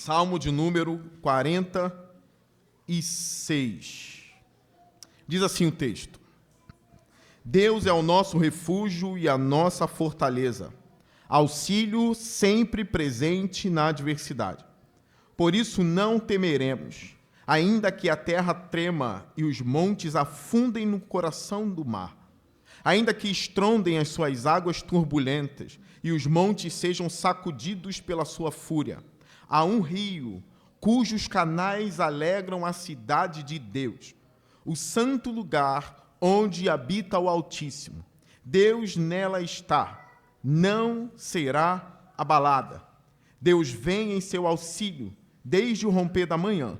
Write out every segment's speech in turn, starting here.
Salmo de número 46. Diz assim o texto: Deus é o nosso refúgio e a nossa fortaleza, auxílio sempre presente na adversidade. Por isso não temeremos, ainda que a terra trema e os montes afundem no coração do mar, ainda que estrondem as suas águas turbulentas e os montes sejam sacudidos pela sua fúria. Há um rio cujos canais alegram a cidade de Deus, o santo lugar onde habita o Altíssimo. Deus nela está, não será abalada. Deus vem em seu auxílio desde o romper da manhã.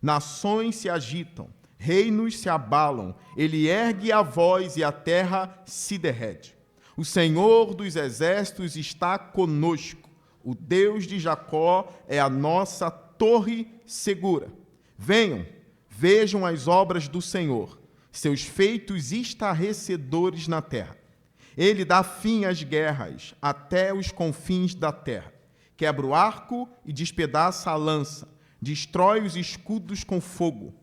Nações se agitam, reinos se abalam, ele ergue a voz e a terra se derrete. O Senhor dos exércitos está conosco. O Deus de Jacó é a nossa torre segura. Venham, vejam as obras do Senhor, seus feitos estarrecedores na terra. Ele dá fim às guerras até os confins da terra. Quebra o arco e despedaça a lança, destrói os escudos com fogo.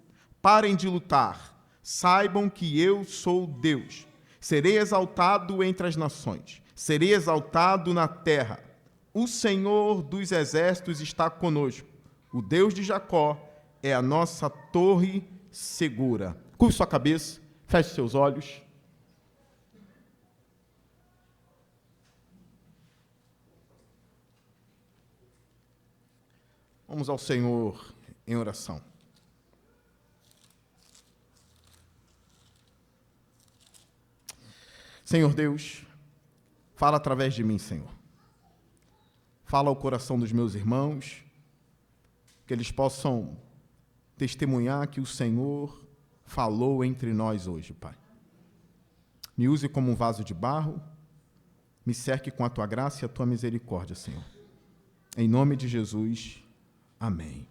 Parem de lutar, saibam que eu sou Deus. Serei exaltado entre as nações, serei exaltado na terra. O Senhor dos exércitos está conosco. O Deus de Jacó é a nossa torre segura. Curve sua cabeça, feche seus olhos. Vamos ao Senhor em oração. Senhor Deus, fala através de mim, Senhor. Fala ao coração dos meus irmãos, que eles possam testemunhar que o Senhor falou entre nós hoje, Pai. Me use como um vaso de barro, me cerque com a Tua graça e a Tua misericórdia, Senhor. Em nome de Jesus, amém.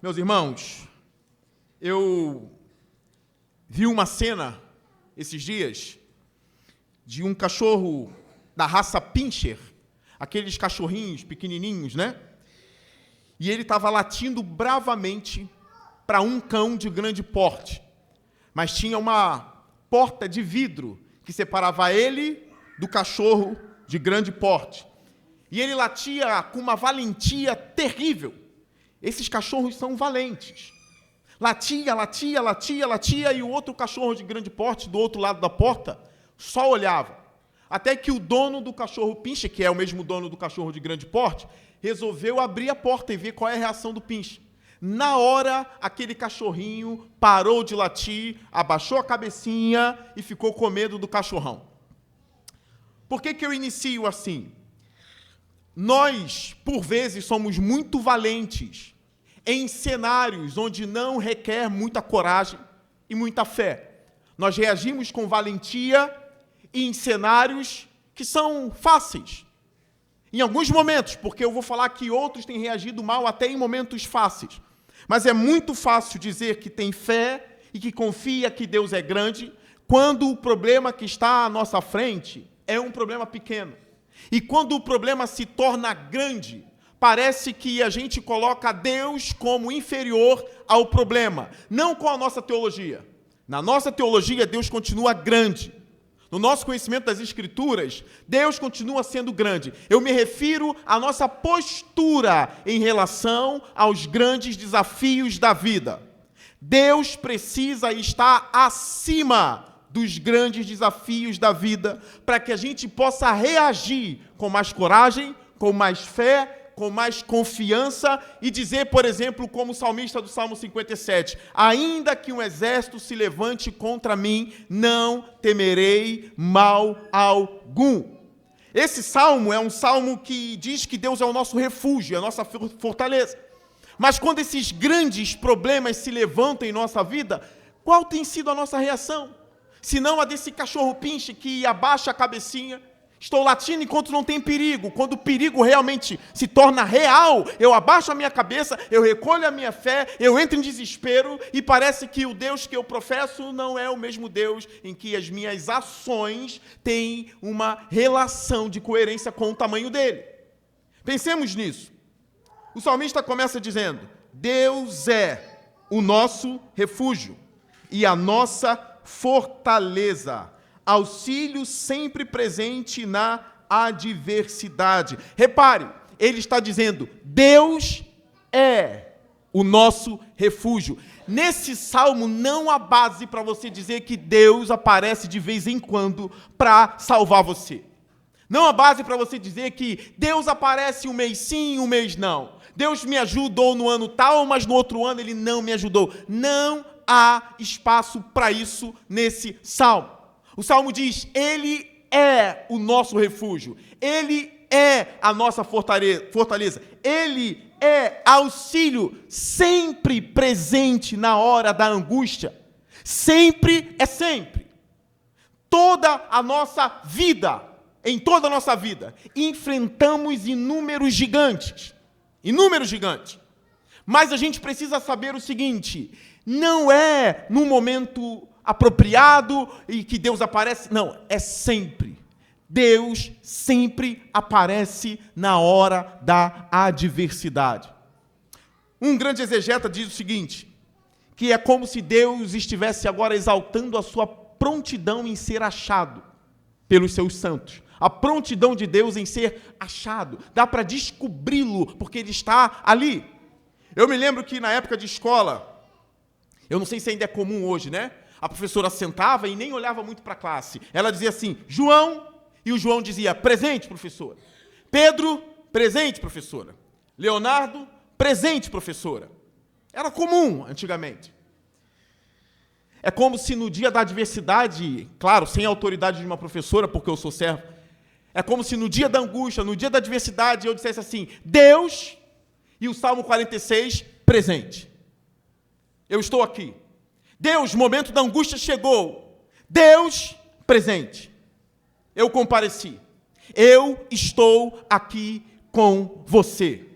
Meus irmãos, eu vi uma cena esses dias de um cachorro da raça Pinscher, aqueles cachorrinhos pequenininhos, né? E ele estava latindo bravamente para um cão de grande porte, mas tinha uma porta de vidro que separava ele do cachorro de grande porte. E ele latia com uma valentia terrível. Esses cachorros são valentes. Latia, latia, latia, latia, e o outro cachorro de grande porte, do outro lado da porta, só olhava. Até que o dono do cachorro Pinscher, que é o mesmo dono do cachorro de grande porte, resolveu abrir a porta e ver qual é a reação do Pinscher. Na hora, aquele cachorrinho parou de latir, abaixou a cabecinha e ficou com medo do cachorrão. Por que eu inicio assim? Nós, por vezes, somos muito valentes em cenários onde não requer muita coragem e muita fé. Nós reagimos com valentia em cenários que são fáceis. Em alguns momentos, porque eu vou falar que outros têm reagido mal até em momentos fáceis. Mas é muito fácil dizer que tem fé e que confia que Deus é grande, quando o problema que está à nossa frente é um problema pequeno. E quando o problema se torna grande, parece que a gente coloca Deus como inferior ao problema, não com a nossa teologia. Na nossa teologia, Deus continua grande. No nosso conhecimento das Escrituras, Deus continua sendo grande. Eu me refiro à nossa postura em relação aos grandes desafios da vida. Deus precisa estar acima dos grandes desafios da vida para que a gente possa reagir com mais coragem, com mais fé, com mais confiança e dizer, por exemplo, como o salmista do Salmo 57, ainda que um exército se levante contra mim, não temerei mal algum. Esse salmo é um salmo que diz que Deus é o nosso refúgio, é a nossa fortaleza. Mas quando esses grandes problemas se levantam em nossa vida, qual tem sido a nossa reação? Se não a desse cachorro Pinscher que abaixa a cabecinha. Estou latindo enquanto não tem perigo. Quando o perigo realmente se torna real, eu abaixo a minha cabeça, eu recolho a minha fé, eu entro em desespero e parece que o Deus que eu professo não é o mesmo Deus em que as minhas ações têm uma relação de coerência com o tamanho dele. Pensemos nisso. O salmista começa dizendo: Deus é o nosso refúgio e a nossa fortaleza, auxílio sempre presente na adversidade. Repare, ele está dizendo: Deus é o nosso refúgio. Nesse salmo não há base para você dizer que Deus aparece de vez em quando para salvar você. Não há base para você dizer que Deus aparece um mês sim, um mês não. Deus me ajudou no ano tal, mas no outro ano ele não me ajudou. Não há espaço para isso nesse salmo. O salmo diz: Ele é o nosso refúgio. Ele é a nossa fortaleza. Ele é auxílio sempre presente na hora da angústia. Sempre é sempre. Toda a nossa vida, em toda a nossa vida, enfrentamos inúmeros gigantes. Inúmeros gigantes. Mas a gente precisa saber o seguinte: não é no momento apropriado e que Deus aparece. Não, é sempre. Deus sempre aparece na hora da adversidade. Um grande exegeta diz o seguinte, que é como se Deus estivesse agora exaltando a sua prontidão em ser achado pelos seus santos. A prontidão de Deus em ser achado. Dá para descobri-lo, porque ele está ali. Eu me lembro que na época de escola, eu não sei se ainda é comum hoje, né? A professora sentava e nem olhava muito para a classe. Ela dizia assim: João, e o João dizia: presente, professora. Pedro, presente, professora. Leonardo, presente, professora. Era comum antigamente. É como se no dia da adversidade, claro, sem a autoridade de uma professora, porque eu sou servo, é como se no dia da angústia, no dia da adversidade, eu dissesse assim: Deus, e o Salmo 46, presente. Eu estou aqui. Deus, momento da angústia chegou. Deus, presente. Eu compareci. Eu estou aqui com você.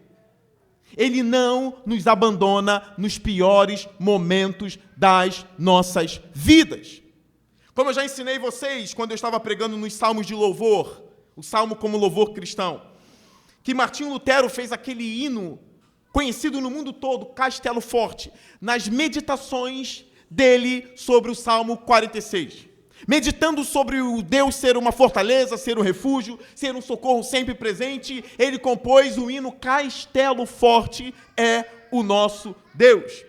Ele não nos abandona nos piores momentos das nossas vidas. Como eu já ensinei vocês quando eu estava pregando nos salmos de louvor, o salmo como louvor cristão, que Martinho Lutero fez aquele hino conhecido no mundo todo, Castelo Forte, nas meditações dele sobre o Salmo 46. Meditando sobre o Deus ser uma fortaleza, ser um refúgio, ser um socorro sempre presente, ele compôs o hino Castelo Forte é o nosso Deus.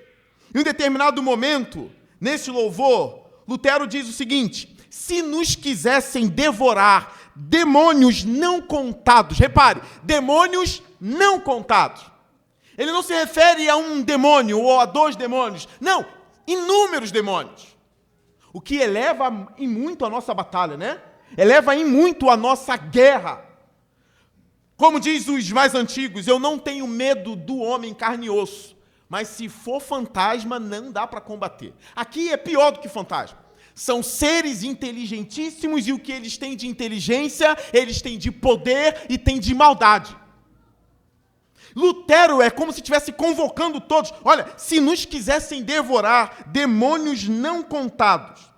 Em um determinado momento, nesse louvor, Lutero diz o seguinte: se nos quisessem devorar demônios não contados, repare, demônios não contados. Ele não se refere a um demônio ou a 2 demônios, não, inúmeros demônios. O que eleva em muito a nossa batalha, né? Eleva em muito a nossa guerra. Como diz os mais antigos, eu não tenho medo do homem carne e osso, mas se for fantasma, não dá para combater. Aqui é pior do que fantasma. São seres inteligentíssimos e o que eles têm de inteligência, eles têm de poder e têm de maldade. Lutero é como se estivesse convocando todos. Olha, se nos quisessem devorar demônios não contados,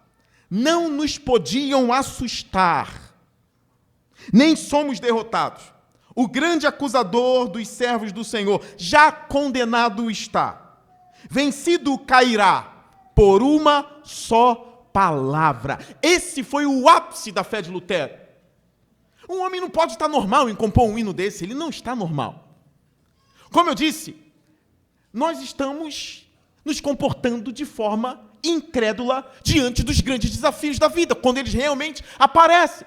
não nos podiam assustar, nem somos derrotados. O grande acusador dos servos do Senhor já condenado está. Vencido cairá por uma só palavra. Esse foi o ápice da fé de Lutero. Um homem não pode estar normal em compor um hino desse, ele não está normal. Como eu disse, nós estamos nos comportando de forma incrédula diante dos grandes desafios da vida, quando eles realmente aparecem.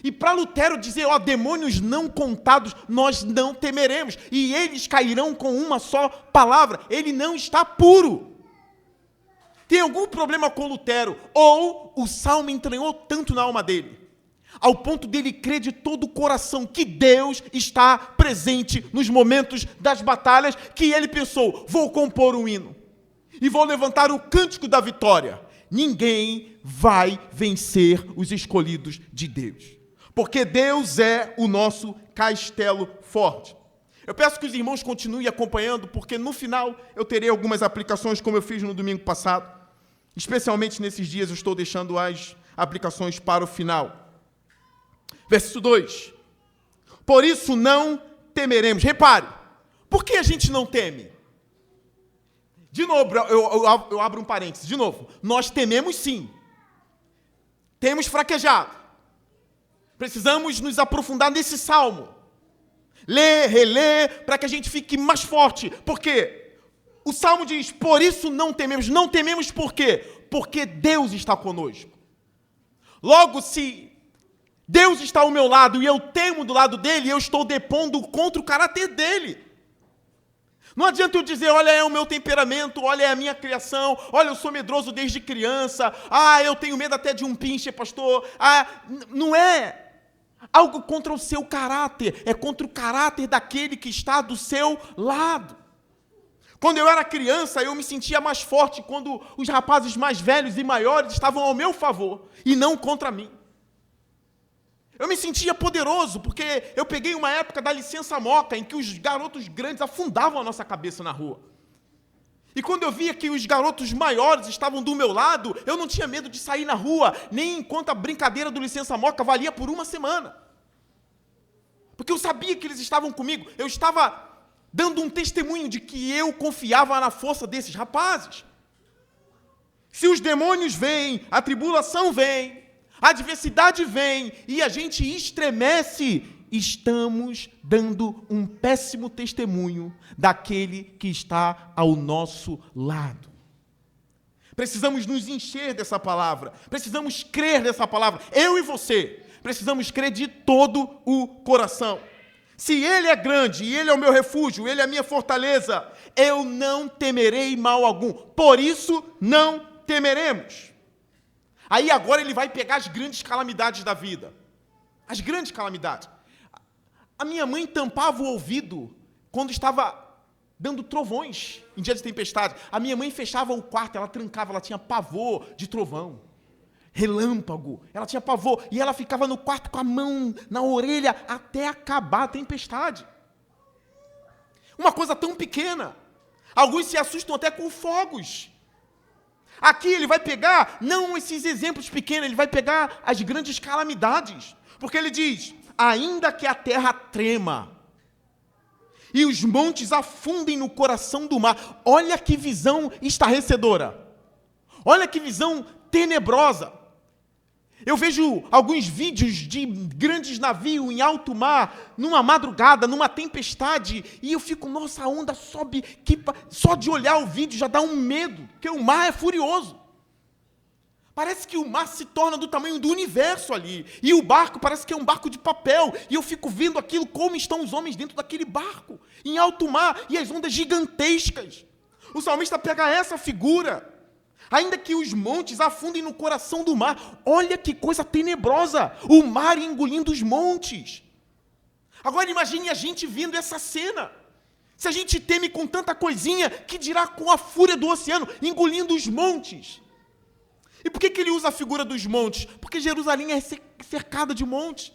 E para Lutero dizer, demônios não contados, nós não temeremos, e eles cairão com uma só palavra, ele não está puro. Tem algum problema com Lutero, ou o salmo entranhou tanto na alma dele, ao ponto dele crer de todo o coração que Deus está presente nos momentos das batalhas, que ele pensou, vou compor um hino, e vou levantar o cântico da vitória. Ninguém vai vencer os escolhidos de Deus, porque Deus é o nosso castelo forte. Eu peço que os irmãos continuem acompanhando, porque no final eu terei algumas aplicações, como eu fiz no domingo passado. Especialmente nesses dias eu estou deixando as aplicações para o final. Verso 2. Por isso não temeremos. Repare, Por que a gente não teme? De novo, eu abro um parênteses. De novo, nós tememos sim. Temos fraquejado. Precisamos nos aprofundar nesse salmo. Ler, reler, para que a gente fique mais forte. Por quê? O salmo diz, por isso não tememos. Não tememos por quê? Porque Deus está conosco. Logo, se Deus está ao meu lado e eu temo do lado dele, eu estou depondo contra o caráter dele. Não adianta eu dizer, olha, é o meu temperamento, olha, é a minha criação, olha, eu sou medroso desde criança, eu tenho medo até de um pinche, pastor. Não é algo contra o seu caráter, é contra o caráter daquele que está do seu lado. Quando eu era criança, eu me sentia mais forte quando os rapazes mais velhos e maiores estavam ao meu favor e não contra mim. Eu me sentia poderoso, porque eu peguei uma época da licença moca, em que os garotos grandes afundavam a nossa cabeça na rua. E quando eu via que os garotos maiores estavam do meu lado, eu não tinha medo de sair na rua, nem enquanto a brincadeira do licença moca valia por uma semana. Porque eu sabia que eles estavam comigo, eu estava dando um testemunho de que eu confiava na força desses rapazes. Se os demônios vêm, a tribulação vem, a adversidade vem e a gente estremece, estamos dando um péssimo testemunho daquele que está ao nosso lado. Precisamos nos encher dessa palavra, precisamos crer nessa palavra, eu e você, precisamos crer de todo o coração. Se Ele é grande e Ele é o meu refúgio, Ele é a minha fortaleza, eu não temerei mal algum, por isso não temeremos. Aí agora ele vai pegar as grandes calamidades da vida. As grandes calamidades. A minha mãe tampava o ouvido quando estava dando trovões em dia de tempestade. A minha mãe fechava o quarto, ela trancava, ela tinha pavor de trovão, relâmpago, ela tinha pavor. E ela ficava no quarto com a mão na orelha até acabar a tempestade. Uma coisa tão pequena. Alguns se assustam até com fogos. Aqui ele vai pegar, não esses exemplos pequenos, ele vai pegar as grandes calamidades. Porque ele diz, ainda que a terra trema e os montes afundem no coração do mar. Olha que visão estarrecedora. Olha que visão tenebrosa. Eu vejo alguns vídeos de grandes navios em alto mar, numa madrugada, numa tempestade, e eu fico, nossa, a onda sobe, que só de olhar o vídeo já dá um medo, porque o mar é furioso. Parece que o mar se torna do tamanho do universo ali, e o barco parece que é um barco de papel, e eu fico vendo aquilo, como estão os homens dentro daquele barco, em alto mar, e as ondas gigantescas. O salmista pega essa figura. Ainda que os montes afundem no coração do mar. Olha que coisa tenebrosa. O mar engolindo os montes. Agora imagine a gente vendo essa cena. Se a gente teme com tanta coisinha, que dirá com a fúria do oceano, engolindo os montes. E por que ele usa a figura dos montes? Porque Jerusalém é cercada de montes.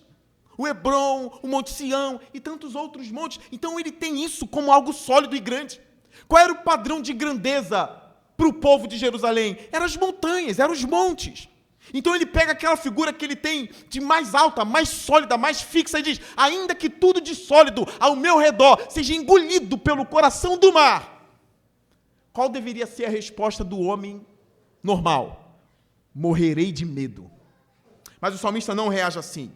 O Hebrom, o Monte Sião e tantos outros montes. Então ele tem isso como algo sólido e grande. Qual era o padrão de grandeza para o povo de Jerusalém? Eram as montanhas, eram os montes. Então ele pega aquela figura que ele tem de mais alta, mais sólida, mais fixa e diz, ainda que tudo de sólido ao meu redor seja engolido pelo coração do mar, qual deveria ser a resposta do homem normal? Morrerei de medo. Mas o salmista não reage assim.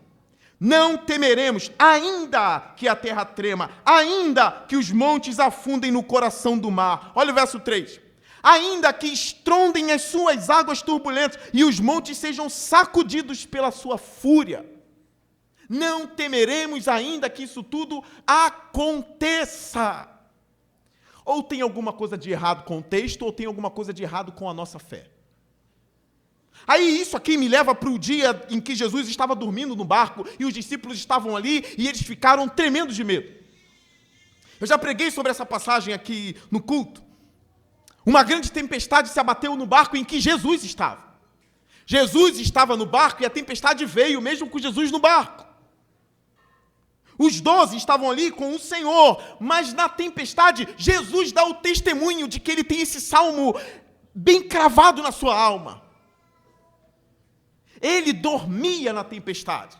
Não temeremos, ainda que a terra trema, ainda que os montes afundem no coração do mar. Olha o verso 3. Ainda que estrondem as suas águas turbulentas e os montes sejam sacudidos pela sua fúria. Não temeremos ainda que isso tudo aconteça. Ou tem alguma coisa de errado com o texto, ou tem alguma coisa de errado com a nossa fé. Aí isso aqui me leva para o dia em que Jesus estava dormindo no barco e os discípulos estavam ali e eles ficaram tremendo de medo. Eu já preguei sobre essa passagem aqui no culto. Uma grande tempestade se abateu no barco em que Jesus estava. Jesus estava no barco e a tempestade veio, mesmo com Jesus no barco. Os 12 estavam ali com o Senhor, mas na tempestade, Jesus dá o testemunho de que ele tem esse salmo bem cravado na sua alma. Ele dormia na tempestade.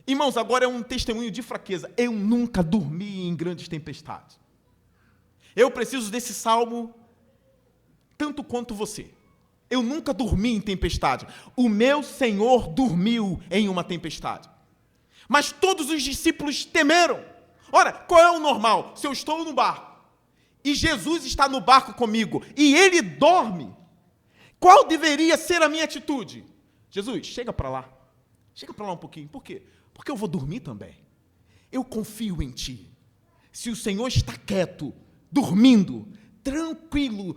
Irmãos, agora é um testemunho de fraqueza. Eu nunca dormi em grandes tempestades. Eu preciso desse salmo tanto quanto você. Eu nunca dormi em tempestade. O meu Senhor dormiu em uma tempestade. Mas todos os discípulos temeram. Ora, qual é o normal? Se eu estou no barco e Jesus está no barco comigo e ele dorme, qual deveria ser a minha atitude? Jesus, chega para lá. Chega para lá um pouquinho. Por quê? Porque eu vou dormir também. Eu confio em ti. Se o Senhor está quieto, dormindo, tranquilo,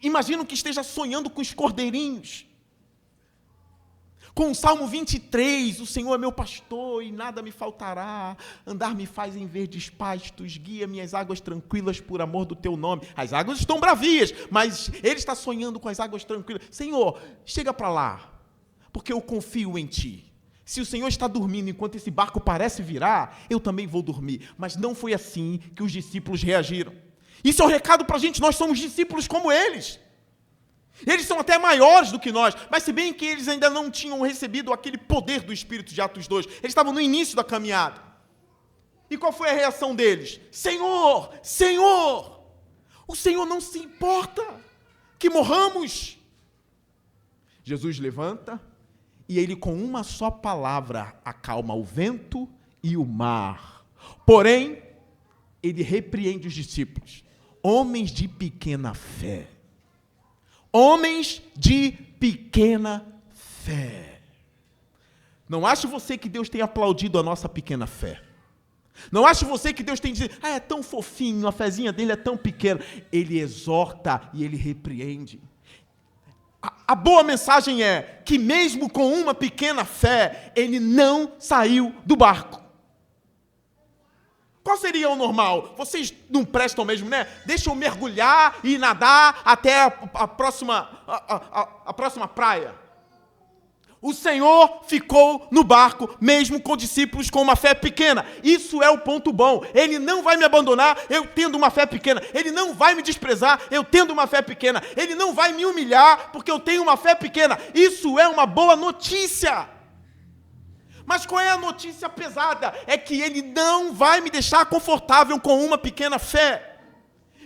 imagino que esteja sonhando com os cordeirinhos. Com o Salmo 23, o Senhor é meu pastor e nada me faltará. Andar me faz em verdes pastos, guia minhas águas tranquilas por amor do teu nome. As águas estão bravias, mas ele está sonhando com as águas tranquilas. Senhor, chega para lá, porque eu confio em ti. Se o Senhor está dormindo enquanto esse barco parece virar, eu também vou dormir. Mas não foi assim que os discípulos reagiram. Isso é um recado para a gente, nós somos discípulos como eles. Eles são até maiores do que nós, mas se bem que eles ainda não tinham recebido aquele poder do Espírito de Atos 2, eles estavam no início da caminhada. E qual foi a reação deles? Senhor, Senhor, o Senhor não se importa que morramos. Jesus levanta e ele com uma só palavra acalma o vento e o mar. Porém, ele repreende os discípulos. Homens de pequena fé. Homens de pequena fé. Não ache você que Deus tem aplaudido a nossa pequena fé. Não ache você que Deus tem dito, é tão fofinho, a fezinha dele é tão pequena. Ele exorta e ele repreende. A boa mensagem é que mesmo com uma pequena fé, ele não saiu do barco. Qual seria o normal? Vocês não prestam mesmo, né? Deixa eu mergulhar e nadar até a próxima praia. O Senhor ficou no barco, mesmo com discípulos com uma fé pequena. Isso é o ponto bom. Ele não vai me abandonar, eu tendo uma fé pequena. Ele não vai me desprezar, eu tendo uma fé pequena. Ele não vai me humilhar, porque eu tenho uma fé pequena. Isso é uma boa notícia. Mas qual é a notícia pesada? É que ele não vai me deixar confortável com uma pequena fé.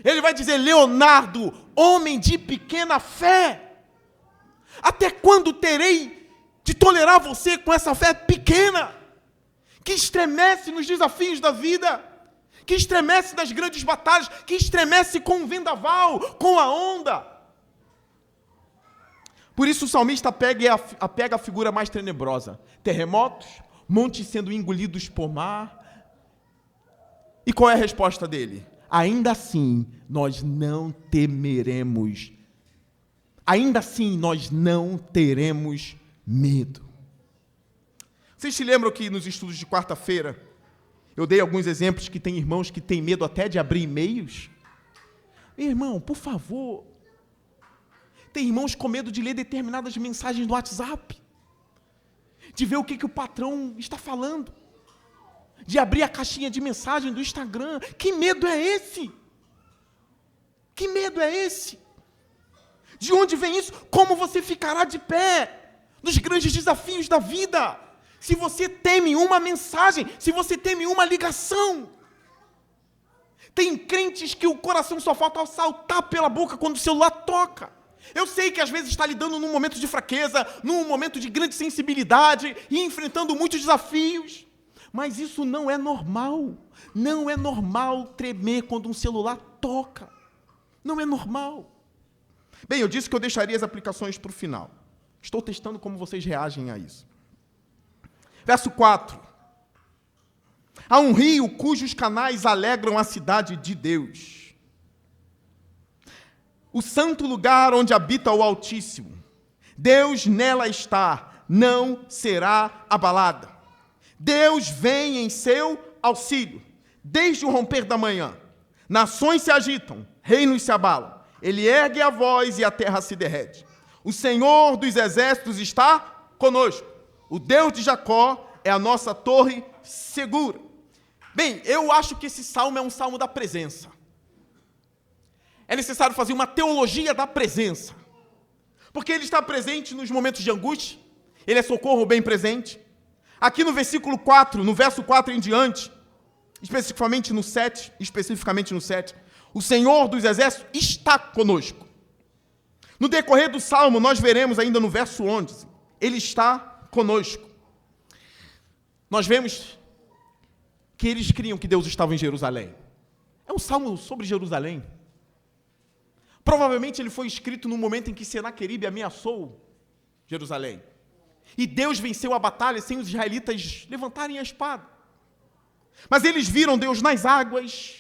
Ele vai dizer, Leonardo, homem de pequena fé, até quando terei de tolerar você com essa fé pequena, que estremece nos desafios da vida, que estremece nas grandes batalhas, que estremece com o vendaval, com a onda. Por isso o salmista apega a figura mais tenebrosa. Terremotos, montes sendo engolidos por mar. E qual é a resposta dele? Ainda assim, nós não temeremos. Ainda assim, nós não teremos medo. Vocês se lembram que nos estudos de quarta-feira, eu dei alguns exemplos que tem irmãos que têm medo até de abrir e-mails? Irmão, por favor. Tem irmãos com medo de ler determinadas mensagens do WhatsApp, de ver o que o patrão está falando, de abrir a caixinha de mensagem do Instagram. Que medo é esse? Que medo é esse? De onde vem isso? Como você ficará de pé nos grandes desafios da vida, se você teme uma mensagem, se você teme uma ligação? Tem crentes que o coração só falta saltar pela boca quando o celular toca. Eu sei que às vezes está lidando num momento de fraqueza, num momento de grande sensibilidade e enfrentando muitos desafios. Mas isso não é normal. Não é normal tremer quando um celular toca. Não é normal. Bem, eu disse que eu deixaria as aplicações para o final. Estou testando como vocês reagem a isso. Verso 4. Há um rio cujos canais alegram a cidade de Deus. O santo lugar onde habita o Altíssimo. Deus nela está, não será abalada. Deus vem em seu auxílio, desde o romper da manhã. Nações se agitam, reinos se abalam. Ele ergue a voz e a terra se derrete. O Senhor dos exércitos está conosco. O Deus de Jacó é a nossa torre segura. Bem, eu acho que esse salmo é um salmo da presença. É necessário fazer uma teologia da presença. Porque ele está presente nos momentos de angústia. Ele é socorro bem presente. Aqui no versículo 4, no verso 4 em diante, especificamente no 7, o Senhor dos Exércitos está conosco. No decorrer do Salmo, nós veremos ainda no verso 11, Ele está conosco. Nós vemos que eles criam que Deus estava em Jerusalém. É um salmo sobre Jerusalém. Provavelmente ele foi escrito no momento em que Senaqueribe ameaçou Jerusalém. E Deus venceu a batalha sem os israelitas levantarem a espada. Mas eles viram Deus nas águas,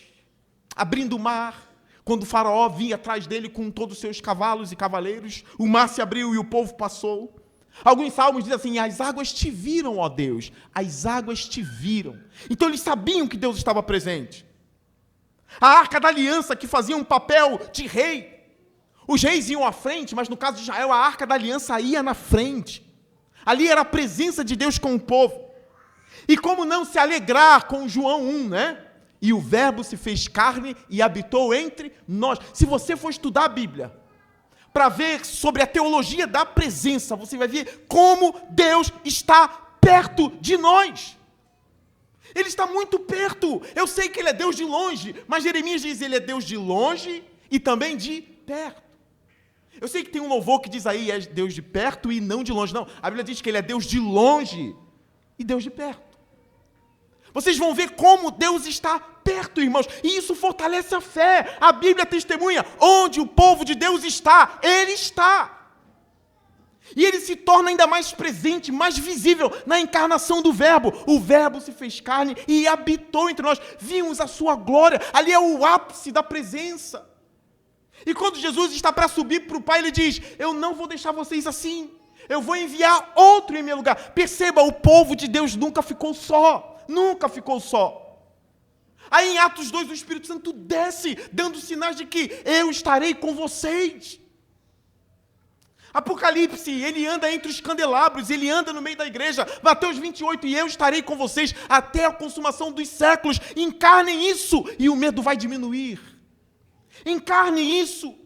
abrindo o mar. Quando o faraó vinha atrás dele com todos os seus cavalos e cavaleiros, o mar se abriu e o povo passou. Alguns salmos dizem assim, as águas te viram, ó Deus, as águas te viram. Então eles sabiam que Deus estava presente. A Arca da Aliança, que fazia um papel de rei. Os reis iam à frente, mas no caso de Israel, a Arca da Aliança ia na frente. Ali era a presença de Deus com o povo. E como não se alegrar com João 1, né? E o verbo se fez carne e habitou entre nós. Se você for estudar a Bíblia, para ver sobre a teologia da presença, você vai ver como Deus está perto de nós. Ele está muito perto. Eu sei que Ele é Deus de longe, mas Jeremias diz que Ele é Deus de longe e também de perto. Eu sei que tem um louvor que diz aí, é Deus de perto e não de longe. Não, a Bíblia diz que Ele é Deus de longe e Deus de perto. Vocês vão ver como Deus está perto, irmãos, e isso fortalece a fé. A Bíblia testemunha, onde o povo de Deus está, Ele está. E Ele se torna ainda mais presente, mais visível na encarnação do Verbo. O Verbo se fez carne e habitou entre nós. Vimos a sua glória, ali é o ápice da presença. E quando Jesus está para subir para o Pai, Ele diz, eu não vou deixar vocês assim, eu vou enviar outro em meu lugar. Perceba, o povo de Deus nunca ficou só. Nunca ficou só. Aí em Atos 2, o Espírito Santo desce, dando sinais de que eu estarei com vocês. Apocalipse, ele anda entre os candelabros, ele anda no meio da igreja. Mateus 28, e eu estarei com vocês até a consumação dos séculos. Encarnem isso e o medo vai diminuir. Encarnem isso.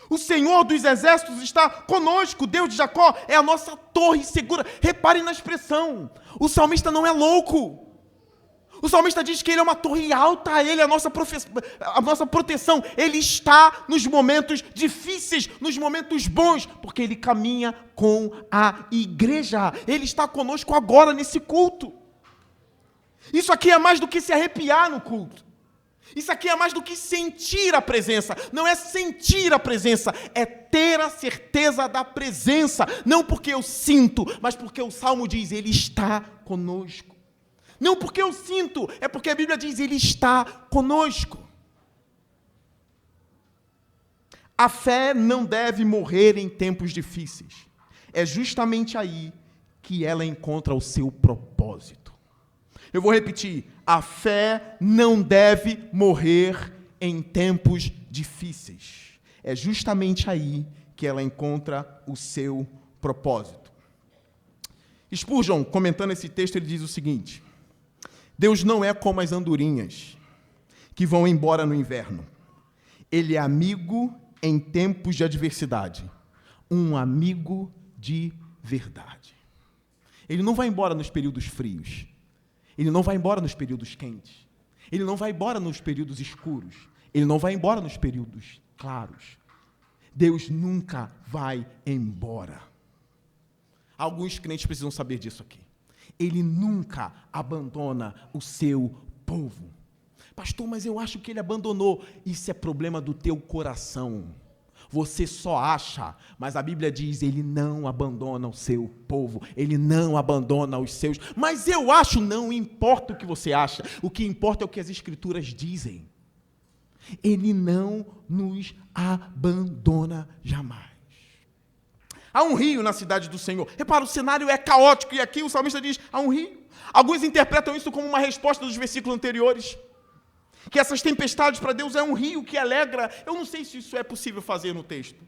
O Senhor dos Exércitos está conosco. Deus de Jacó é a nossa torre segura. Reparem na expressão. O salmista não é louco. O salmista diz que Ele é uma torre alta, Ele é a nossa proteção. Ele está nos momentos difíceis, nos momentos bons, porque Ele caminha com a igreja. Ele está conosco agora nesse culto. Isso aqui é mais do que se arrepiar no culto. Isso aqui é mais do que sentir a presença. Não é sentir a presença, é ter a certeza da presença. Não porque eu sinto, mas porque o Salmo diz, Ele está conosco. Não porque eu sinto, é porque a Bíblia diz, Ele está conosco. A fé não deve morrer em tempos difíceis. É justamente aí que ela encontra o seu propósito. Eu vou repetir, a fé não deve morrer em tempos difíceis. É justamente aí que ela encontra o seu propósito. Spurgeon, comentando esse texto, ele diz o seguinte, Deus não é como as andorinhas que vão embora no inverno. Ele é amigo em tempos de adversidade. Um amigo de verdade. Ele não vai embora nos períodos frios. Ele não vai embora nos períodos quentes. Ele não vai embora nos períodos escuros. Ele não vai embora nos períodos claros. Deus nunca vai embora. Alguns crentes precisam saber disso aqui. Ele nunca abandona o seu povo. Pastor, mas eu acho que ele abandonou. Isso é problema do teu coração. Você só acha, mas a Bíblia diz, Ele não abandona o seu povo, Ele não abandona os seus. Mas eu acho, não importa o que você acha, o que importa é o que as Escrituras dizem. Ele não nos abandona jamais. Há um rio na cidade do Senhor. Repara, o cenário é caótico, e aqui o salmista diz, há um rio. Alguns interpretam isso como uma resposta dos versículos anteriores. Que essas tempestades para Deus é um rio que alegra. Eu não sei se isso é possível fazer no texto.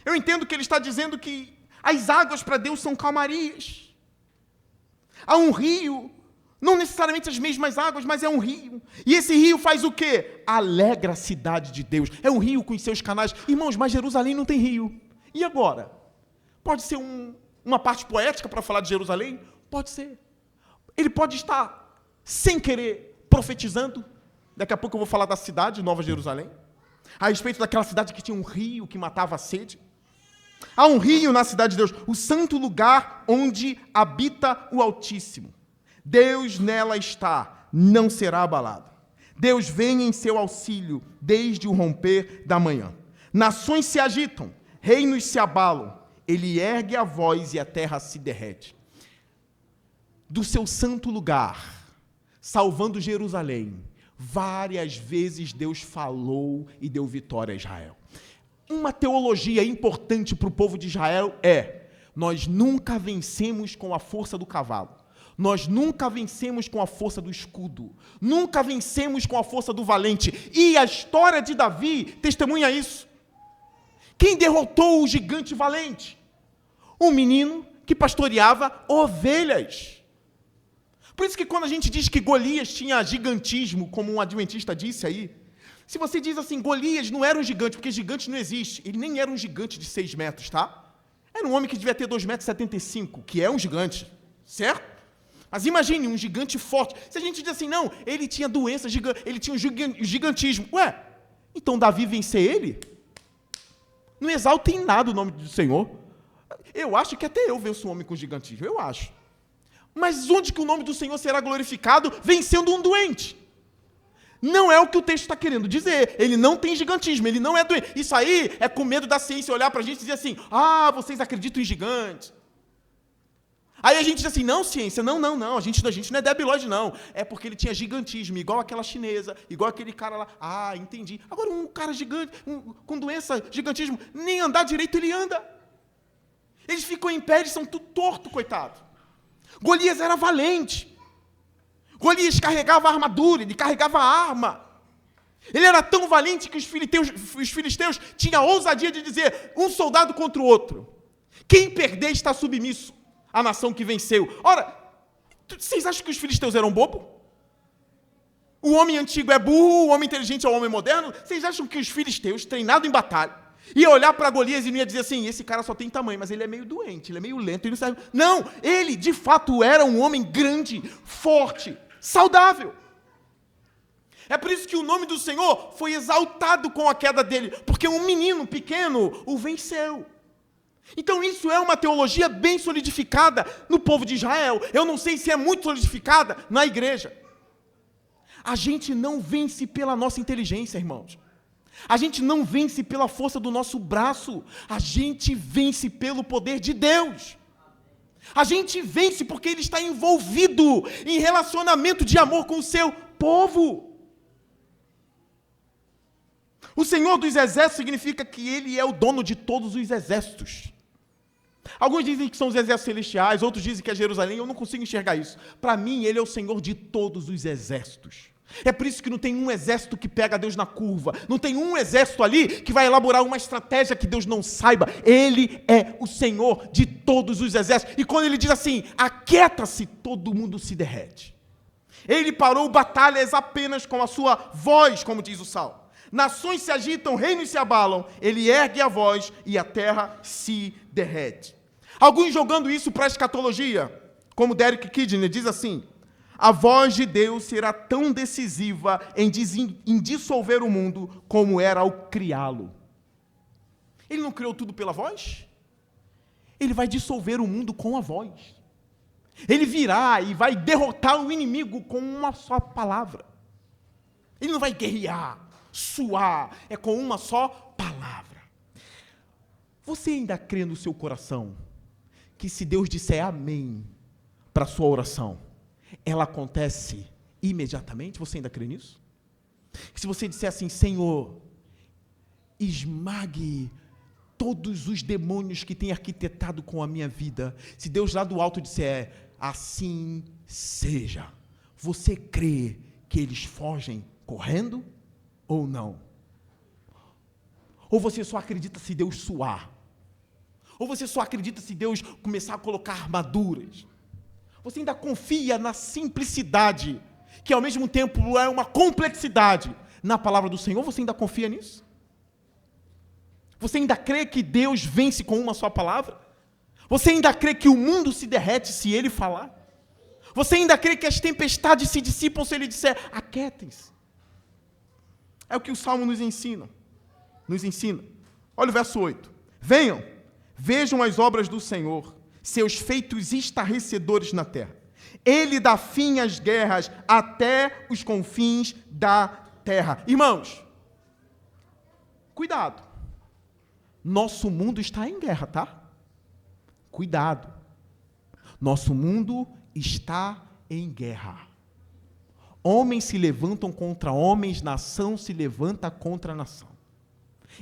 Eu entendo que ele está dizendo que as águas para Deus são calmarias. Há um rio, não necessariamente as mesmas águas, mas é um rio. E esse rio faz o quê? Alegra a cidade de Deus. É um rio com os seus canais. Irmãos, mas Jerusalém não tem rio. E agora? Pode ser uma parte poética para falar de Jerusalém? Pode ser. Ele pode estar, sem querer, profetizando. Daqui a pouco eu vou falar da cidade, Nova Jerusalém, a respeito daquela cidade que tinha um rio que matava a sede. Há um rio na cidade de Deus, o santo lugar onde habita o Altíssimo. Deus nela está, não será abalado. Deus vem em seu auxílio desde o romper da manhã. Nações se agitam, reinos se abalam. Ele ergue a voz e a terra se derrete. Do seu santo lugar, salvando Jerusalém, várias vezes Deus falou e deu vitória a Israel. Uma teologia importante para o povo de Israel é: nós nunca vencemos com a força do cavalo, nós nunca vencemos com a força do escudo, nunca vencemos com a força do valente. E a história de Davi testemunha isso. Quem derrotou o gigante valente? Um menino que pastoreava ovelhas. Por isso que quando a gente diz que Golias tinha gigantismo, como um adventista disse aí, se você diz assim, Golias não era um gigante, porque gigante não existe, ele nem era um gigante de 6 metros, tá? Era um homem que devia ter 2,75 metros, que é um gigante, certo? Mas imagine, um gigante forte. Se a gente diz assim, não, ele tinha doença, ele tinha um gigantismo. Ué, então Davi vencer ele? Não exalta em nada o nome do Senhor. Eu acho que até eu venço um homem com gigantismo, eu acho. Mas onde que o nome do Senhor será glorificado vencendo um doente? Não é o que o texto está querendo dizer. Ele não tem gigantismo, ele não é doente. Isso aí é com medo da ciência olhar para a gente e dizer assim, vocês acreditam em gigantes. Aí a gente diz assim, não, ciência, não, a gente não é debilóide, não. É porque ele tinha gigantismo, igual aquela chinesa, igual aquele cara lá. Entendi. Agora um cara gigante, com doença, gigantismo, nem andar direito ele anda. Eles ficam em pé, eles são tudo torto, coitado. Golias era valente. Golias carregava a armadura, ele carregava a arma. Ele era tão valente que os filisteus tinham a ousadia de dizer, um soldado contra o outro. Quem perder está submisso à nação que venceu. Ora, vocês acham que os filisteus eram bobos? O homem antigo é burro, o homem inteligente é o homem moderno? Vocês acham que os filisteus, treinados em batalha, ia olhar para Golias e não ia dizer assim, esse cara só tem tamanho, mas ele é meio doente, ele é meio lento, ele não serve. Não, ele de fato era um homem grande, forte, saudável. É por isso que o nome do Senhor foi exaltado com a queda dele, porque um menino pequeno o venceu. Então isso é uma teologia bem solidificada no povo de Israel. Eu não sei se é muito solidificada na igreja. A gente não vence pela nossa inteligência, irmãos. A gente não vence pela força do nosso braço. A gente vence pelo poder de Deus. A gente vence porque Ele está envolvido em relacionamento de amor com o seu povo. O Senhor dos Exércitos significa que Ele é o dono de todos os exércitos. Alguns dizem que são os exércitos celestiais, outros dizem que é Jerusalém, eu não consigo enxergar isso. Para mim, Ele é o Senhor de todos os exércitos. É por isso que não tem um exército que pega Deus na curva, não tem um exército ali que vai elaborar uma estratégia que Deus não saiba. Ele é o Senhor de todos os exércitos. E quando Ele diz assim, aquieta-se, todo mundo se derrete. Ele parou batalhas apenas com a sua voz, como diz o Salmo. Nações se agitam, reinos se abalam, Ele ergue a voz e a terra se derrete. Alguns jogando isso para a escatologia, como Derek Kidner diz assim, a voz de Deus será tão decisiva em dissolver o mundo como era ao criá-lo. Ele não criou tudo pela voz? Ele vai dissolver o mundo com a voz. Ele virá e vai derrotar o inimigo com uma só palavra. Ele não vai guerrear, suar, é com uma só palavra. Você ainda crê no seu coração que se Deus disser amém para a sua oração, ela acontece imediatamente? Você ainda crê nisso? Que se você disser assim, Senhor, esmague todos os demônios que tem arquitetado com a minha vida, se Deus lá do alto disser, assim seja, você crê que eles fogem correndo ou não? Ou você só acredita se Deus suar? Ou você só acredita se Deus começar a colocar armaduras? Você ainda confia na simplicidade, que ao mesmo tempo é uma complexidade, na palavra do Senhor? Você ainda confia nisso? Você ainda crê que Deus vence com uma só palavra? Você ainda crê que o mundo se derrete se Ele falar? Você ainda crê que as tempestades se dissipam se ele disser, aquietem-se? É o que o Salmo nos ensina. Olha o verso 8. Venham, vejam as obras do Senhor, seus feitos estarrecedores na terra. Ele dá fim às guerras até os confins da terra. Irmãos, cuidado. Nosso mundo está em guerra, tá? Cuidado. Nosso mundo está em guerra. Homens se levantam contra homens, nação se levanta contra nação.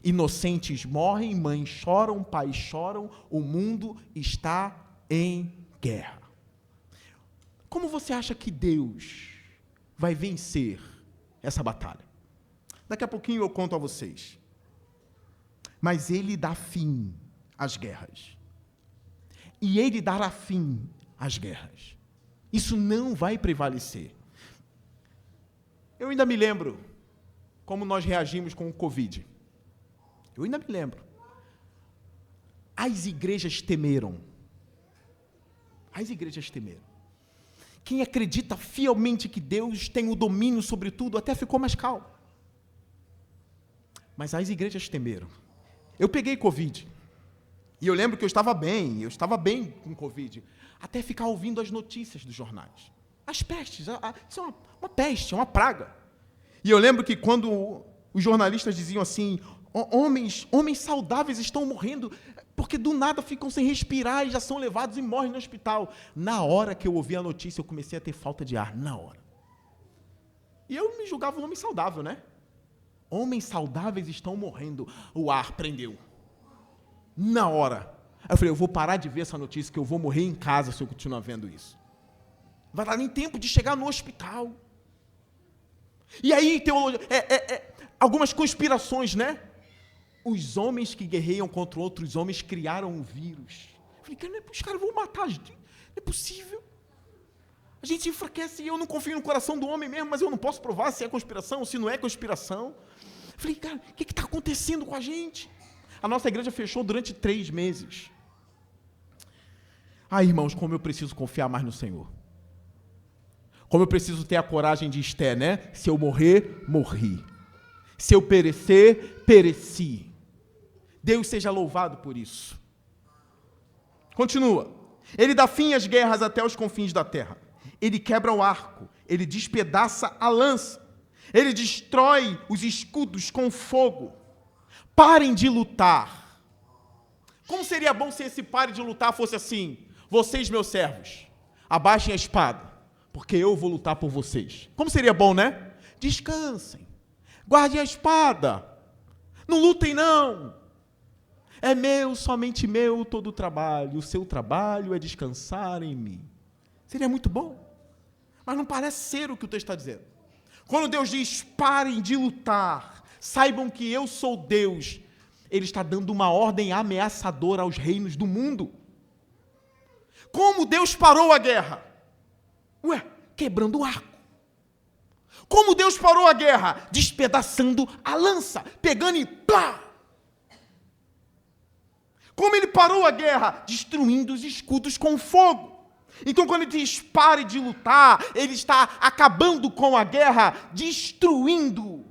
Inocentes morrem, mães choram, pais choram, o mundo está em guerra. Como você acha que Deus vai vencer essa batalha? Daqui a pouquinho eu conto a vocês. Mas Ele dá fim às guerras. E Ele dará fim às guerras. Isso não vai prevalecer. Eu ainda me lembro como nós reagimos com o Covid. Eu ainda me lembro. As igrejas temeram. As igrejas temeram. Quem acredita fielmente que Deus tem o domínio sobre tudo, até ficou mais calmo. Mas as igrejas temeram. Eu peguei Covid. E eu lembro que eu estava bem com Covid. Até ficar ouvindo as notícias dos jornais. As pestes, isso é uma peste, é uma praga. E eu lembro que quando os jornalistas diziam assim, homens saudáveis estão morrendo, porque do nada ficam sem respirar e já são levados e morrem no hospital. Na hora que eu ouvi a notícia, eu comecei a ter falta de ar, na hora. E eu me julgava um homem saudável, né? Homens saudáveis estão morrendo, o ar prendeu. Na hora. Aí eu falei, eu vou parar de ver essa notícia, que eu vou morrer em casa se eu continuar vendo isso. Não vai dar nem tempo de chegar no hospital. E aí, algumas conspirações, né? Os homens que guerreiam contra outros homens criaram um vírus. Eu falei, cara, os caras vão matar a gente. Não é possível. A gente se enfraquece e eu não confio no coração do homem mesmo, mas eu não posso provar se é conspiração ou se não é conspiração. Eu falei, cara, o que está acontecendo com a gente? A nossa igreja fechou durante 3 meses. Irmãos, como eu preciso confiar mais no Senhor. Como eu preciso ter a coragem de Esté, né? Se eu morrer, morri. Se eu perecer, pereci. Deus seja louvado por isso. Continua. Ele dá fim às guerras até os confins da terra. Ele quebra o arco. Ele despedaça a lança. Ele destrói os escudos com fogo. Parem de lutar. Como seria bom se esse pare de lutar fosse assim? Vocês, meus servos, abaixem a espada, porque eu vou lutar por vocês. Como seria bom, né? Descansem. Guardem a espada. Não lutem, não. É meu, somente meu, todo o trabalho. O seu trabalho é descansar em mim. Seria muito bom. Mas não parece ser o que o texto está dizendo. Quando Deus diz, parem de lutar, saibam que eu sou Deus, Ele está dando uma ordem ameaçadora aos reinos do mundo. Como Deus parou a guerra? Quebrando o arco. Como Deus parou a guerra? Despedaçando a lança, pegando e plá! Como Ele parou a guerra? Destruindo os escudos com fogo. Então, quando Ele diz pare de lutar, Ele está acabando com a guerra, destruindo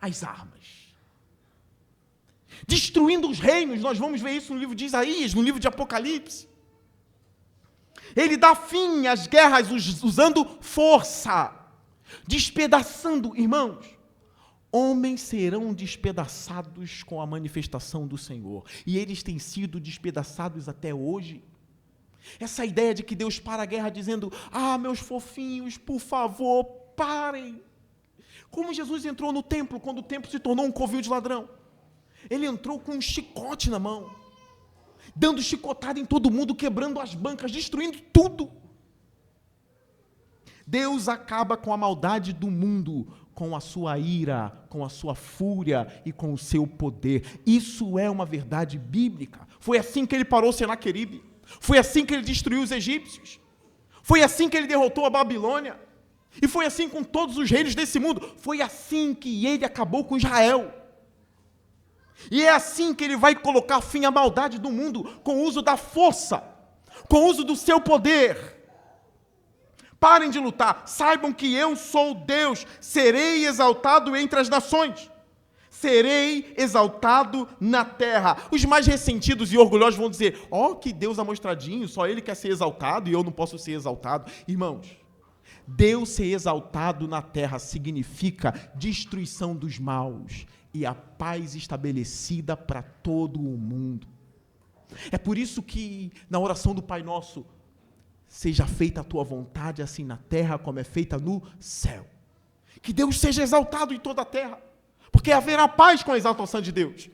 as armas. Destruindo os reinos, nós vamos ver isso no livro de Isaías, no livro de Apocalipse. Ele dá fim às guerras usando força, despedaçando, irmãos. Homens serão despedaçados com a manifestação do Senhor, e eles têm sido despedaçados até hoje. Essa ideia de que Deus para a guerra dizendo, meus fofinhos, por favor, parem. Como Jesus entrou no templo, quando o templo se tornou um covil de ladrão. Ele entrou com um chicote na mão, dando chicotada em todo mundo, quebrando as bancas, destruindo tudo. Deus acaba com a maldade do mundo, com a sua ira, com a sua fúria e com o seu poder. Isso é uma verdade bíblica. Foi assim que Ele parou Senaqueribe. Foi assim que Ele destruiu os egípcios. Foi assim que Ele derrotou a Babilônia. E foi assim com todos os reinos desse mundo. Foi assim que Ele acabou com Israel. E é assim que Ele vai colocar fim à maldade do mundo, com o uso da força, com o uso do seu poder. Parem de lutar. Saibam que eu sou Deus. Serei exaltado entre as nações. Serei exaltado na terra. Os mais ressentidos e orgulhosos vão dizer, que Deus amostradinho, só Ele quer ser exaltado e eu não posso ser exaltado. Irmãos, Deus ser exaltado na terra significa destruição dos maus e a paz estabelecida para todo o mundo. É por isso que na oração do Pai Nosso, seja feita a tua vontade assim na terra como é feita no céu. Que Deus seja exaltado em toda a terra, porque haverá paz com a exaltação de Deus.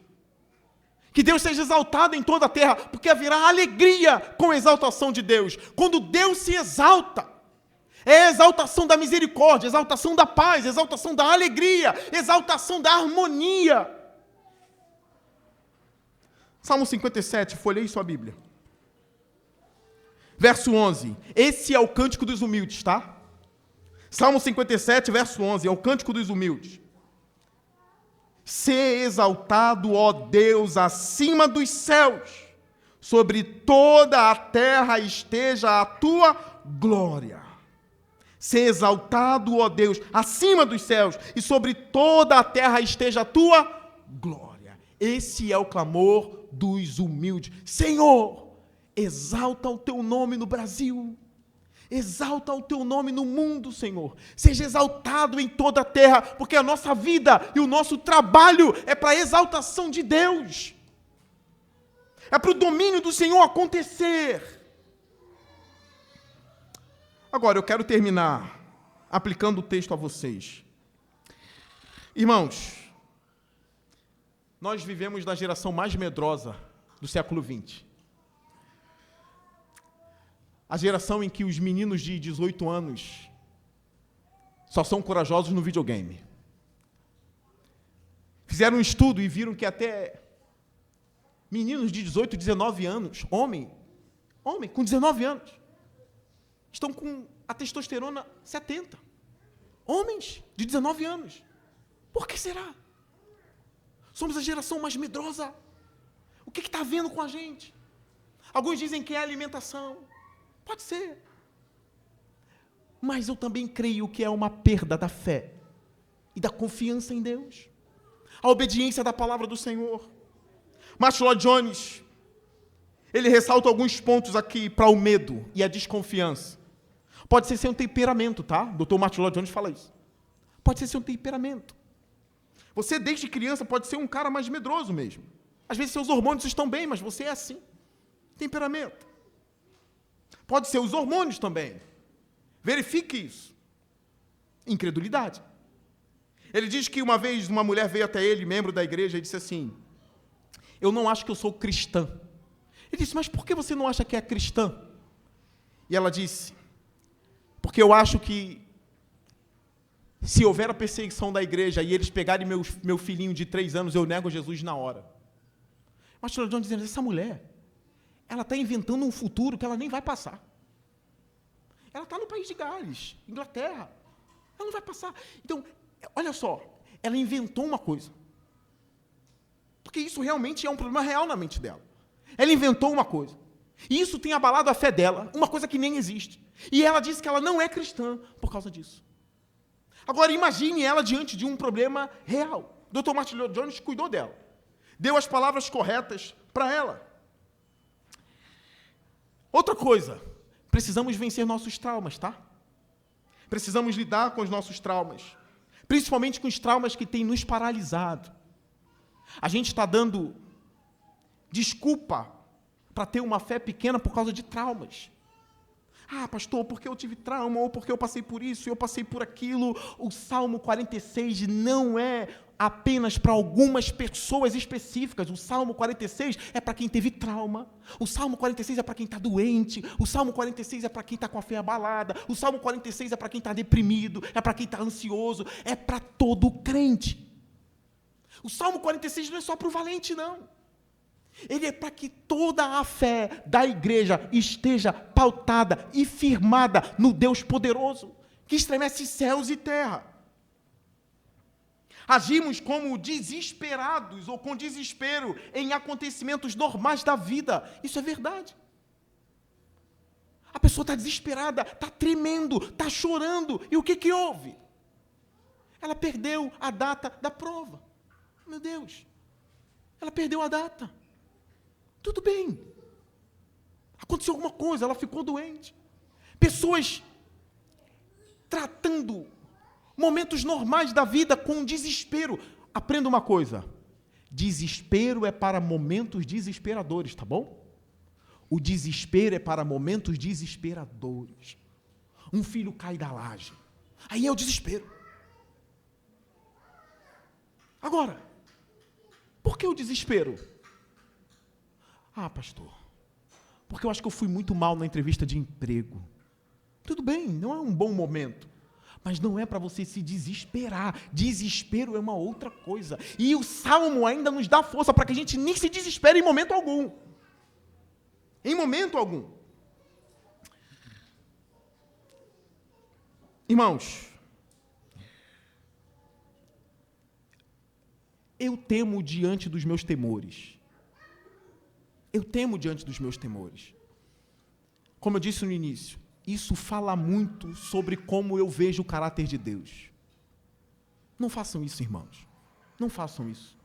Que Deus seja exaltado em toda a terra, porque haverá alegria com a exaltação de Deus. Quando Deus se exalta, é a exaltação da misericórdia, exaltação da paz, exaltação da alegria, exaltação da harmonia. Salmo 57, folheie sua Bíblia. Verso 11, esse é o cântico dos humildes, tá? Salmo 57, verso 11, é o cântico dos humildes. Sê exaltado, ó Deus, acima dos céus, sobre toda a terra esteja a tua glória. Sê exaltado, ó Deus, acima dos céus, e sobre toda a terra esteja a tua glória. Esse é o clamor dos humildes. Senhor, exalta o teu nome no Brasil, exalta o teu nome no mundo, Senhor. Seja exaltado em toda a terra, porque a nossa vida e o nosso trabalho é para a exaltação de Deus. É para o domínio do Senhor acontecer. Agora, eu quero terminar aplicando o texto a vocês. Irmãos, nós vivemos na geração mais medrosa do século XX. A geração em que os meninos de 18 anos só são corajosos no videogame. Fizeram um estudo e viram que até meninos de 18, 19 anos, homem com 19 anos, estão com a testosterona 70. Homens de 19 anos. Por que será? Somos a geração mais medrosa. O que está havendo com a gente? Alguns dizem que é alimentação. Pode ser. Mas eu também creio que é uma perda da fé e da confiança em Deus. A obediência da palavra do Senhor. Martyn Lloyd-Jones, ele ressalta alguns pontos aqui para o medo e a desconfiança. Pode ser seu temperamento, tá? O Dr. Martyn Lloyd-Jones fala isso. Pode ser seu temperamento. Você, desde criança, pode ser um cara mais medroso mesmo. Às vezes, seus hormônios estão bem, mas você é assim. Temperamento. Pode ser os hormônios também. Verifique isso. Incredulidade. Ele diz que uma vez uma mulher veio até ele, membro da igreja, e disse assim, eu não acho que eu sou cristã. Ele disse, mas por que você não acha que é cristã? E ela disse, porque eu acho que se houver a perseguição da igreja e eles pegarem meu filhinho de 3 anos, eu nego Jesus na hora. Mas o John dizendo, essa mulher, ela está inventando um futuro que ela nem vai passar. Ela está no país de Gales, Inglaterra. Ela não vai passar. Então, olha só, ela inventou uma coisa. Porque isso realmente é um problema real na mente dela. Ela inventou uma coisa. E isso tem abalado a fé dela, uma coisa que nem existe. E ela disse que ela não é cristã por causa disso. Agora, imagine ela diante de um problema real. O Dr. Martyn Lloyd-Jones cuidou dela. Deu as palavras corretas para ela. Outra coisa, precisamos vencer nossos traumas, tá? Precisamos lidar com os nossos traumas. Principalmente com os traumas que têm nos paralisado. A gente está dando desculpa para ter uma fé pequena por causa de traumas. Ah, pastor, porque eu tive trauma, ou porque eu passei por isso, eu passei por aquilo. O Salmo 46 não é apenas para algumas pessoas específicas. O Salmo 46 é para quem teve trauma. O Salmo 46 é para quem está doente. O Salmo 46 é para quem está com a fé abalada. O Salmo 46 é para quem está deprimido. É para quem está ansioso. É para todo crente. O Salmo 46 não é só para o valente, não. Ele é para que toda a fé da igreja esteja pautada e firmada no Deus poderoso, que estremece céus e terra. Agimos como desesperados ou com desespero em acontecimentos normais da vida. Isso é verdade. A pessoa está desesperada, está tremendo, está chorando. E o que houve? Ela perdeu a data da prova. Meu Deus. Ela perdeu a data. Tudo bem. Aconteceu alguma coisa, ela ficou doente. Pessoas tratando momentos normais da vida com desespero. Aprenda uma coisa. Desespero é para momentos desesperadores, tá bom? O desespero é para momentos desesperadores. Um filho cai da laje. Aí é o desespero. Agora, por que o desespero? Ah, pastor, porque eu acho que eu fui muito mal na entrevista de emprego. Tudo bem, não é um bom momento. Mas não é para você se desesperar. Desespero é uma outra coisa. E o Salmo ainda nos dá força para que a gente nem se desespere em momento algum. Em momento algum. Irmãos, eu temo diante dos meus temores. Eu temo diante dos meus temores. Como eu disse no início, isso fala muito sobre como eu vejo o caráter de Deus. Não façam isso, irmãos. Não façam isso.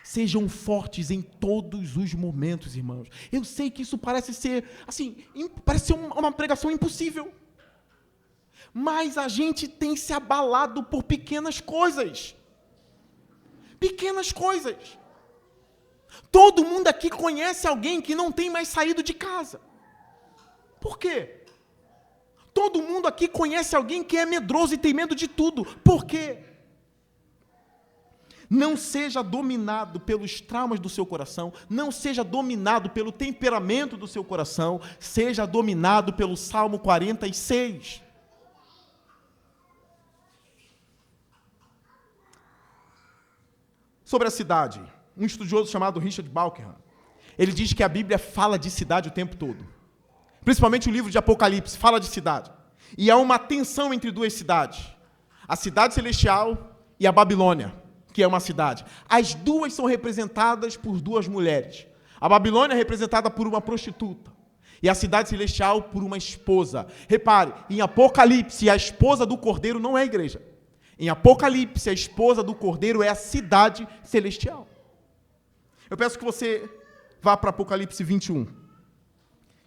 Sejam fortes em todos os momentos, irmãos. Eu sei que isso parece ser, assim, parece ser uma pregação impossível. Mas a gente tem se abalado por pequenas coisas. Pequenas coisas. Todo mundo aqui conhece alguém que não tem mais saído de casa. Por quê? Todo mundo aqui conhece alguém que é medroso e tem medo de tudo. Por quê? Não seja dominado pelos traumas do seu coração, não seja dominado pelo temperamento do seu coração, seja dominado pelo Salmo 46. Sobre a cidade, um estudioso chamado Richard Balkenham, ele diz que a Bíblia fala de cidade o tempo todo. Principalmente o livro de Apocalipse fala de cidade. E há uma tensão entre duas cidades. A cidade celestial e a Babilônia, que é uma cidade. As duas são representadas por duas mulheres. A Babilônia é representada por uma prostituta. E a cidade celestial por uma esposa. Repare, em Apocalipse, a esposa do Cordeiro não é a igreja. Em Apocalipse, a esposa do Cordeiro é a cidade celestial. Eu peço que você vá para Apocalipse 21.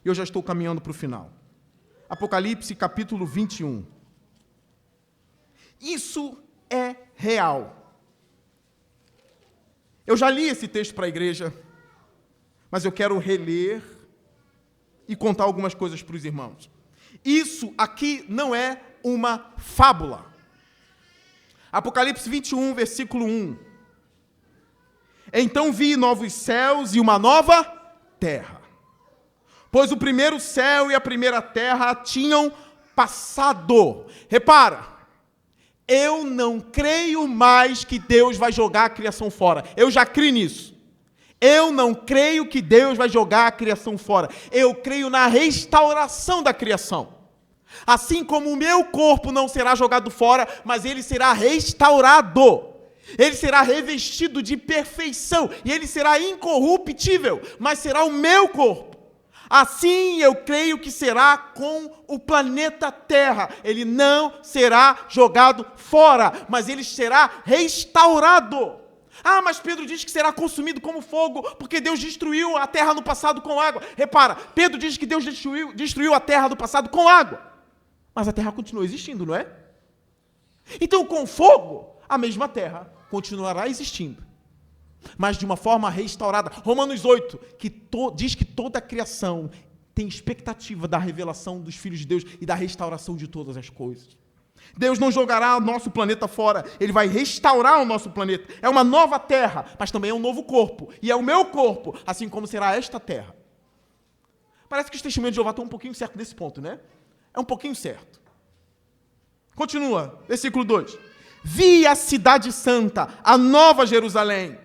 Eu já estou caminhando para o final. Apocalipse, capítulo 21. Isso é real. Eu já li esse texto para a igreja, mas eu quero reler e contar algumas coisas para os irmãos. Isso aqui não é uma fábula. Apocalipse 21, versículo 1. Então vi novos céus e uma nova terra, pois o primeiro céu e a primeira terra tinham passado. Repara, eu não creio mais que Deus vai jogar a criação fora. Eu já criei nisso. Eu não creio que Deus vai jogar a criação fora. Eu creio na restauração da criação. Assim como o meu corpo não será jogado fora, mas ele será restaurado. Ele será revestido de perfeição e ele será incorruptível, mas será o meu corpo. Assim eu creio que será com o planeta Terra. Ele não será jogado fora, mas ele será restaurado. Ah, mas Pedro diz que será consumido como fogo, porque Deus destruiu a terra no passado com água. Repara, Pedro diz que Deus destruiu a terra no passado com água. Mas a terra continua existindo, não é? Então, com fogo, a mesma terra continuará existindo, mas de uma forma restaurada. Romanos 8, diz que toda a criação tem expectativa da revelação dos filhos de Deus e da restauração de todas as coisas. Deus não jogará o nosso planeta fora, Ele vai restaurar o nosso planeta. É uma nova terra, mas também é um novo corpo. E é o meu corpo, assim como será esta terra. Parece que os testemunhos de Jeová estão um pouquinho certo nesse ponto, né? É um pouquinho certo. Continua, versículo 2. Vi a cidade santa, a nova Jerusalém.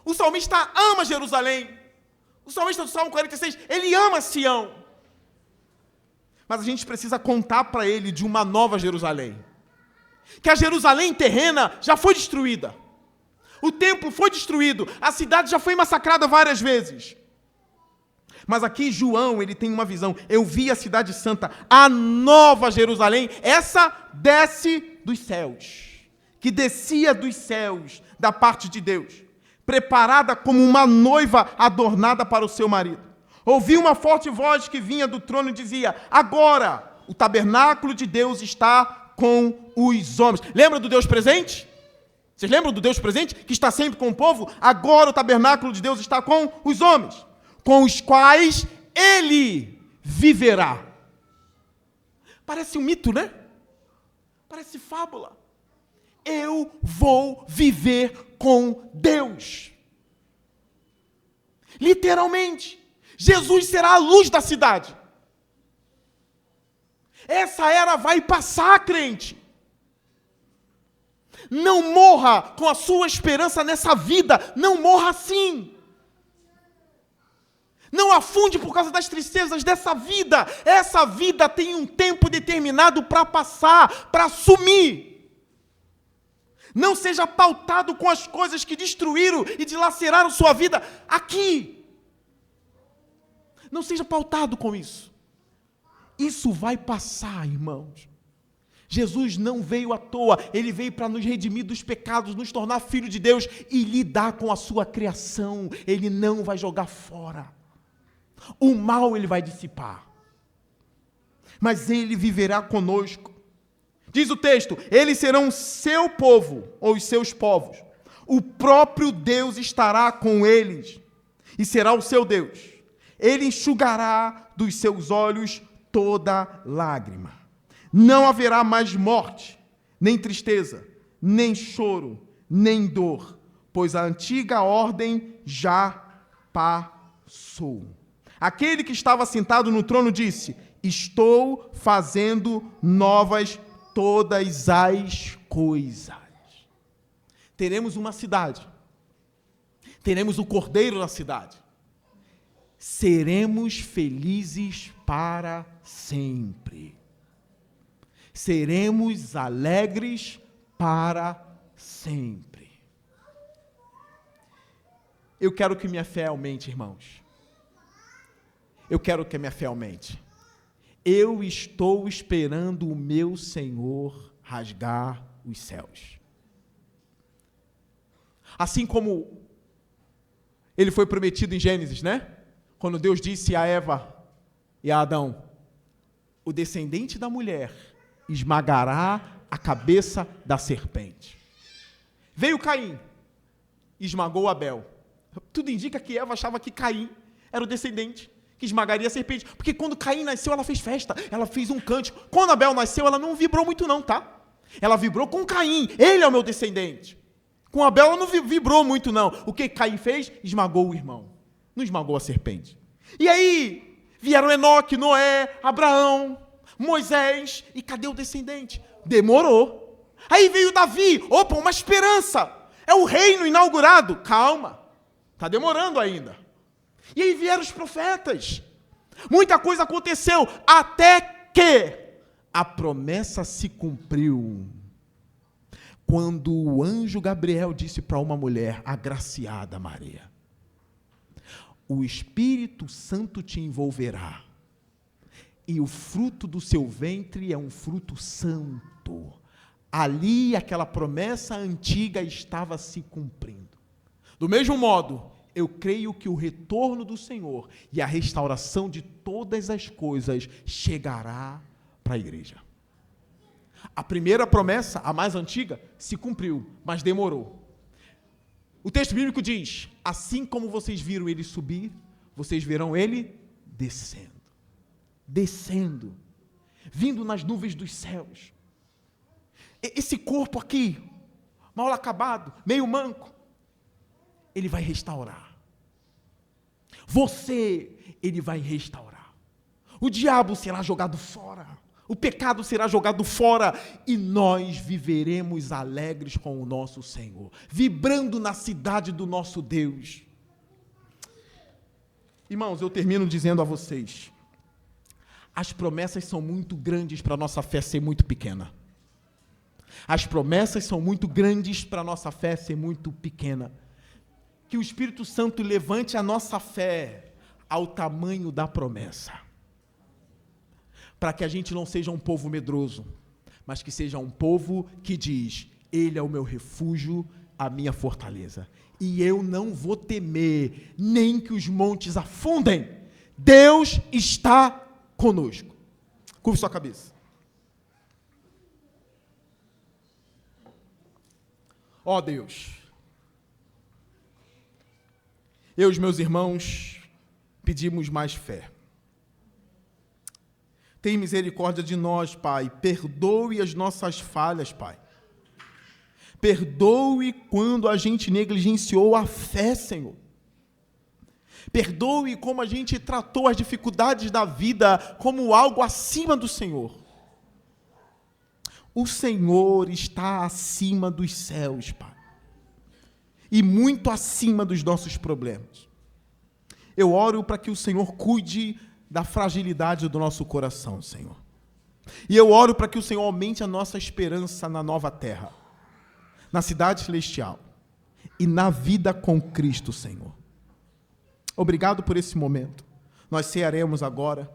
O salmista ama Jerusalém. O salmista do Salmo 46, ele ama Sião. Mas a gente precisa contar para ele de uma nova Jerusalém. Que a Jerusalém terrena já foi destruída. O templo foi destruído. A cidade já foi massacrada várias vezes. Mas aqui João, ele tem uma visão. Eu vi a cidade santa, a nova Jerusalém, essa desce dos céus, que descia dos céus da parte de Deus, preparada como uma noiva adornada para o seu marido. Ouvi uma forte voz que vinha do trono e dizia: agora o tabernáculo de Deus está com os homens. Lembra do Deus presente? Vocês lembram do Deus presente, que está sempre com o povo? Agora o tabernáculo de Deus está com os homens, com os quais ele viverá. Parece um mito, né? Parece fábula. Eu vou viver com Deus. Literalmente. Jesus será a luz da cidade. Essa era vai passar, crente. Não morra com a sua esperança nessa vida. Não morra assim. Não afunde por causa das tristezas dessa vida. Essa vida tem um tempo determinado para passar, para sumir. Não seja pautado com as coisas que destruíram e dilaceraram sua vida aqui. Não seja pautado com isso. Isso vai passar, irmãos. Jesus não veio à toa, ele veio para nos redimir dos pecados, nos tornar filho de Deus e lidar com a sua criação. Ele não vai jogar fora. O mal ele vai dissipar. Mas ele viverá conosco. Diz o texto: eles serão seu povo, ou os seus povos. O próprio Deus estará com eles e será o seu Deus. Ele enxugará dos seus olhos toda lágrima. Não haverá mais morte, nem tristeza, nem choro, nem dor, pois a antiga ordem já passou. Aquele que estava sentado no trono disse: estou fazendo novas todas as coisas. Teremos uma cidade. Teremos o Cordeiro na cidade. Seremos felizes para sempre. Seremos alegres para sempre. Eu quero que minha fé aumente, irmãos. Eu quero que a minha fé aumente. Eu estou esperando o meu Senhor rasgar os céus. Assim como ele foi prometido em Gênesis, né? Quando Deus disse a Eva e a Adão: o descendente da mulher esmagará a cabeça da serpente. Veio Caim, esmagou Abel. Tudo indica que Eva achava que Caim era o descendente que esmagaria a serpente. Porque quando Caim nasceu, ela fez festa, ela fez um cântico. Quando Abel nasceu, ela não vibrou muito não, tá? Ela vibrou com Caim, ele é o meu descendente. Com Abel, ela não vibrou muito não. O que Caim fez? Esmagou o irmão. Não esmagou a serpente. E aí, vieram Enoque, Noé, Abraão, Moisés, e cadê o descendente? Demorou. Aí veio Davi, opa, uma esperança. É o reino inaugurado. Calma, está demorando ainda. E aí vieram os profetas. Muita coisa aconteceu, até que a promessa se cumpriu. Quando o anjo Gabriel disse para uma mulher, agraciada Maria: o Espírito Santo te envolverá, e o fruto do seu ventre é um fruto santo. Ali aquela promessa antiga estava se cumprindo. Do mesmo modo, eu creio que o retorno do Senhor e a restauração de todas as coisas chegará para a igreja. A primeira promessa, a mais antiga, se cumpriu, mas demorou. O texto bíblico diz: assim como vocês viram ele subir, vocês verão ele descendo. Descendo. Vindo nas nuvens dos céus. Esse corpo aqui, mal acabado, meio manco, ele vai restaurar. Você, ele vai restaurar. O diabo será jogado fora. O pecado será jogado fora e nós viveremos alegres com o nosso Senhor, vibrando na cidade do nosso Deus. Irmãos, eu termino dizendo a vocês, as promessas são muito grandes para a nossa fé ser muito pequena. As promessas são muito grandes para a nossa fé ser muito pequena. Que o Espírito Santo levante a nossa fé ao tamanho da promessa. Para que a gente não seja um povo medroso, mas que seja um povo que diz: Ele é o meu refúgio, a minha fortaleza. E eu não vou temer, nem que os montes afundem. Deus está conosco. Curve sua cabeça. Ó Deus, eu e os meus irmãos pedimos mais fé. Tem misericórdia de nós, Pai. Perdoe as nossas falhas, Pai. Perdoe quando a gente negligenciou a fé, Senhor. Perdoe como a gente tratou as dificuldades da vida como algo acima do Senhor. O Senhor está acima dos céus, Pai. E muito acima dos nossos problemas. Eu oro para que o Senhor cuide da fragilidade do nosso coração, Senhor. E eu oro para que o Senhor aumente a nossa esperança na nova terra, na cidade celestial e na vida com Cristo, Senhor. Obrigado por esse momento. Nós cearemos agora.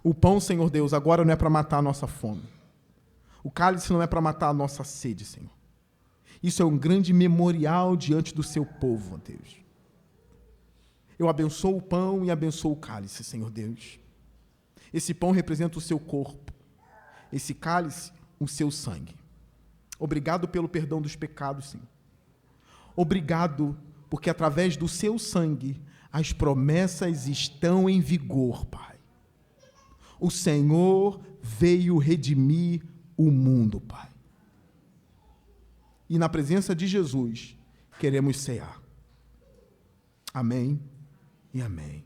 O pão, Senhor Deus, agora não é para matar a nossa fome. O cálice não é para matar a nossa sede, Senhor. Isso é um grande memorial diante do seu povo, ó Deus. Eu abençoo o pão e abençoo o cálice, Senhor Deus. Esse pão representa o seu corpo. Esse cálice, o seu sangue. Obrigado pelo perdão dos pecados, Senhor. Obrigado, porque através do seu sangue, as promessas estão em vigor, Pai. O Senhor veio redimir o mundo, Pai. E na presença de Jesus, queremos cear. Amém e amém.